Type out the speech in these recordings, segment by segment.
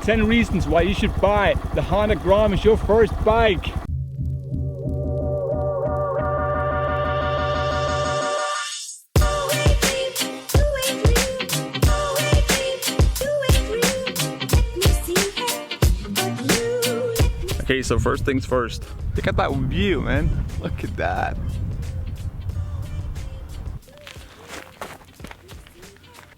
10 reasons why you should buy the Honda Grom as your first bike. Okay, so first things first. Look at that view, man. Look at that.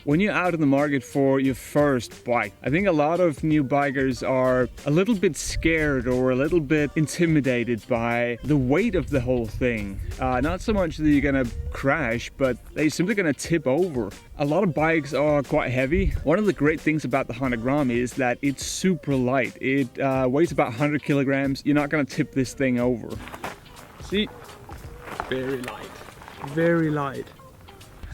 When you're out in the market for your first bike, I think a lot of new bikers are a little bit scared or a little bit intimidated by the weight of the whole thing. Not so much that you're gonna crash, but they're simply gonna tip over. A lot of bikes are quite heavy. One of the great things about the Honda Grom is that it's super light. It weighs about 100 kilograms. You're not gonna tip this thing over. See? Very light. Very light.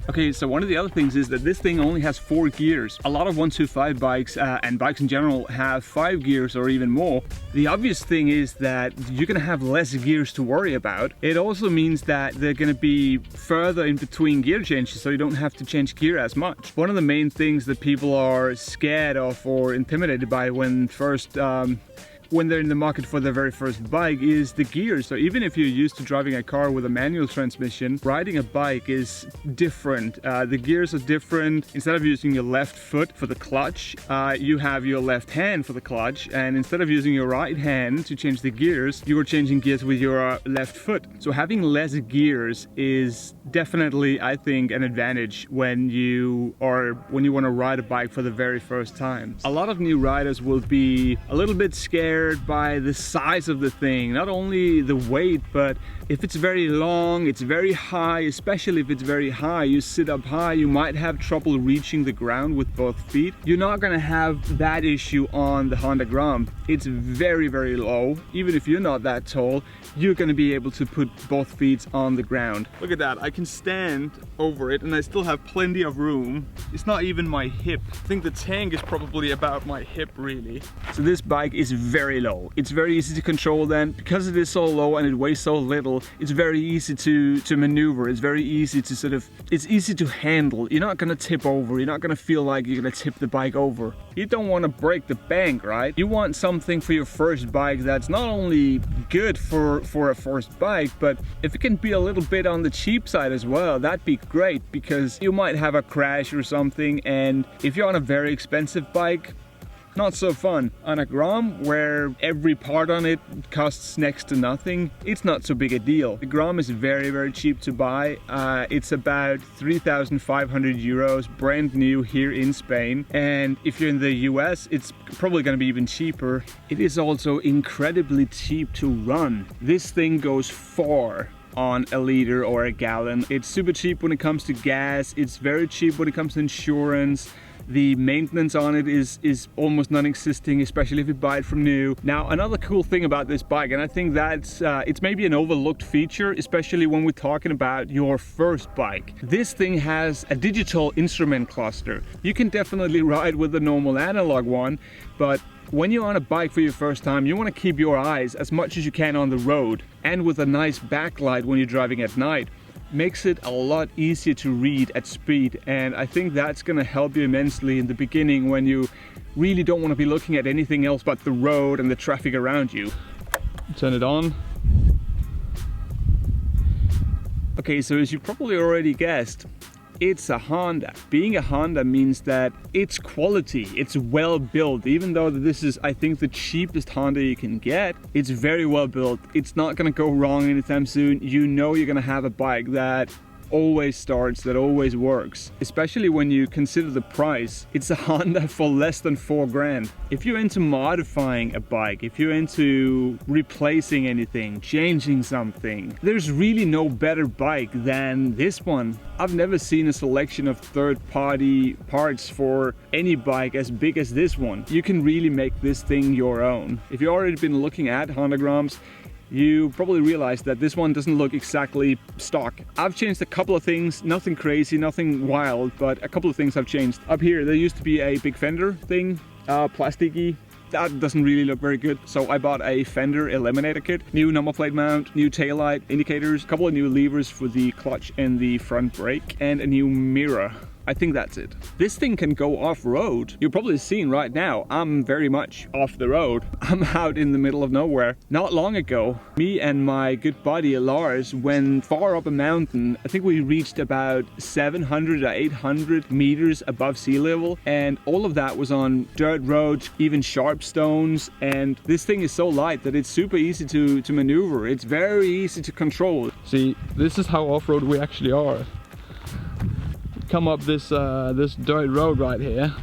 Okay, so one of the other things is that this thing only has 4 gears. A lot of 125 bikes and bikes in general have 5 gears or even more. The obvious thing is that you're gonna have less gears to worry about. It also means that they're gonna be further in between gear changes, so you don't have to change gear as much. One of the main things that people are scared of or intimidated by when they're in the market for their very first bike is the gears. So even if you're used to driving a car with a manual transmission, riding a bike is different. The gears are different. Instead of using your left foot for the clutch, you have your left hand for the clutch, and instead of using your right hand to change the gears, you are changing gears with your left foot. So having less gears is definitely, I think, an advantage when you want to ride a bike for the very first time. A lot of new riders will be a little bit scared by the size of the thing, not only the weight, but if it's very long, it's very high. Especially if it's very high, you sit up high, you might have trouble reaching the ground with both feet. You're not gonna have that issue on the Honda Grom. It's very, very low. Even if you're not that tall, you're gonna be able to put both feet on the ground. Look at that, I can stand over it and I still have plenty of room. It's not even my hip. I think the tank is probably about my hip, really. So this bike is very low. It's very easy to control then. Because it is so low and it weighs so little, it's very easy to maneuver. It's very easy to it's easy to handle. You're not gonna tip over. You're not gonna feel like you're gonna tip the bike over. You don't wanna break the bank, right? You want something for your first bike that's not only good for a first bike, but if it can be a little bit on the cheap side as well, that'd be great, because you might have a crash or something, and if you're on a very expensive bike, not so fun. On a Grom, where every part on it costs next to nothing, it's not so big a deal. The Grom is very, very cheap to buy. It's about 3,500 euros, brand new here in Spain. And if you're in the US, it's probably gonna be even cheaper. It is also incredibly cheap to run. This thing goes far on a liter or a gallon. It's super cheap when it comes to gas. It's very cheap when it comes to insurance. The maintenance on it is almost non-existing, especially if you buy it from new. Now, another cool thing about this bike, and I think that's it's maybe an overlooked feature, especially when we're talking about your first bike. This thing has a digital instrument cluster. You can definitely ride with the normal analog one, but when you're on a bike for your first time, you want to keep your eyes as much as you can on the road, and with a nice backlight when you're driving at night. Makes it a lot easier to read at speed, and I think that's going to help you immensely in the beginning when you really don't want to be looking at anything else but the road and the traffic around you. Turn it on. Okay, so as you probably already guessed, it's a Honda. Being a Honda means that it's quality, it's well built. Even though this is, I think, the cheapest Honda you can get, it's very well built. It's not gonna go wrong anytime soon. You know you're gonna have a bike that always starts, that always works. Especially when you consider the price. It's a Honda for less than 4 grand. If you're into modifying a bike, if you're into replacing anything, changing something, there's really no better bike than this one. I've never seen a selection of third-party parts for any bike as big as this one. You can really make this thing your own. If you've already been looking at Honda Groms, you probably realize that this one doesn't look exactly stock. I've changed a couple of things, nothing crazy, nothing wild, but a couple of things have changed. Up here, there used to be a big fender thing, plasticky. That doesn't really look very good, so I bought a fender eliminator kit. New number plate mount, new taillight indicators, a couple of new levers for the clutch and the front brake, and a new mirror. I think that's it. This thing can go off-road. You're probably seeing right now, I'm very much off the road. I'm out in the middle of nowhere. Not long ago, me and my good buddy Lars went far up a mountain. I think we reached about 700 or 800 meters above sea level, and all of that was on dirt roads, even sharp stones, and this thing is so light that it's super easy to maneuver. It's very easy to control. See, this is how off-road we actually are. Come up this this dirt road right here.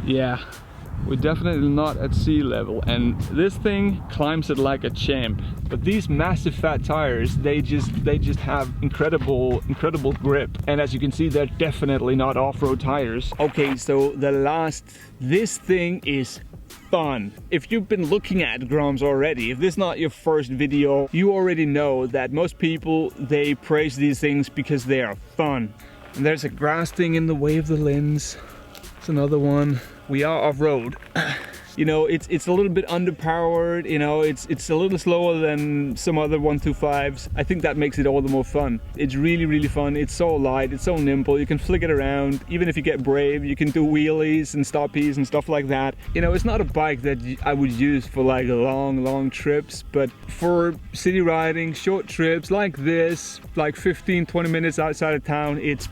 Yeah, we're definitely not at sea level, and this thing climbs it like a champ. But these massive fat tires, they just have incredible grip, and as you can see, they're definitely not off-road tires. Okay, so this thing is fun. If you've been looking at Groms already, if this is not your first video, you already know that most people, they praise these things because they are fun. And there's a grass thing in the way of the lens. It's another one. We are off-road. You know, it's a little bit underpowered, you know, it's a little slower than some other 125s. I think that makes it all the more fun. It's really fun. It's so light, it's so nimble. You can flick it around. Even if you get brave, you can do wheelies and stoppies and stuff like that. You know, it's not a bike that I would use for like long trips, but for city riding, short trips like this, like 15-20 minutes outside of town, it's